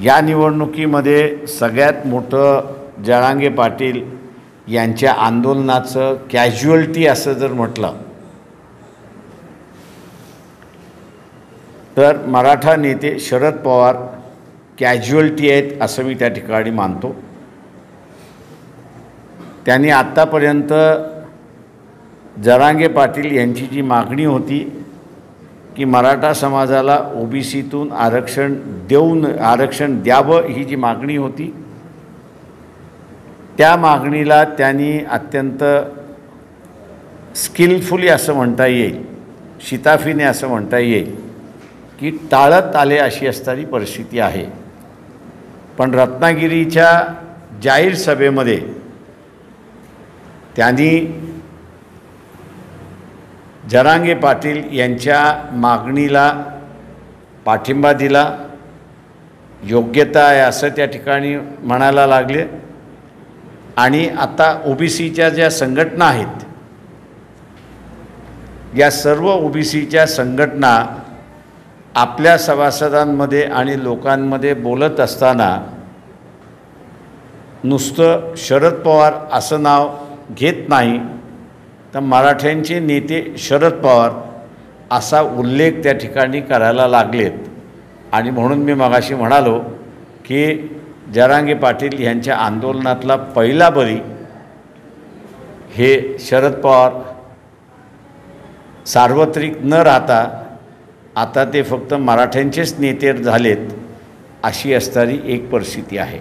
या निवडणुकीमध्ये सगळ्यात मोठं जरांगे पाटील यांच्या आंदोलनाचं कॅज्युअल्टी असं जर म्हटलं तर मराठा नेते शरद पवार कॅज्युअल्टी आहेत असं मी त्या ठिकाणी मानतो। त्यांनी आत्तापर्यंत जरांगे पाटील यांची जी मागणी होती की मराठा समाजाला ओबीसीतून आरक्षण द्यावं ही जी मागणी होती त्या मागणीला त्यांनी अत्यंत स्किलफुली असं म्हणता येईल, शिताफीने असं म्हणता येईल की टाळत आले अशी असणारी परिस्थिती आहे। पण रत्नागिरीच्या जाहीर सभेमध्ये त्यांनी जरांगे पाटील यांच्या मागणीला पाठिंबा दिला, योग्यता आहे असं त्या ठिकाणी म्हणायला लागले। आणि आता ओबीसीच्या ज्या संघटना आहेत या सर्व ओबीसीच्या संघटना आपल्या सभासदांमध्ये आणि लोकांमध्ये बोलत असताना नुसतं शरद पवार असं नाव घेत नाही तर मराठ्यांचे नेते शरद पवार असा उल्लेख त्या ठिकाणी करायला लागलेत। आणि म्हणून मी मगाशी म्हणालो की जरांगे पाटील यांच्या आंदोलनातला पहिला बळी हे शरद पवार सार्वत्रिक न राहता आता ते फक्त मराठ्यांचेच नेते झालेत अशी असणारी एक परिस्थिती आहे।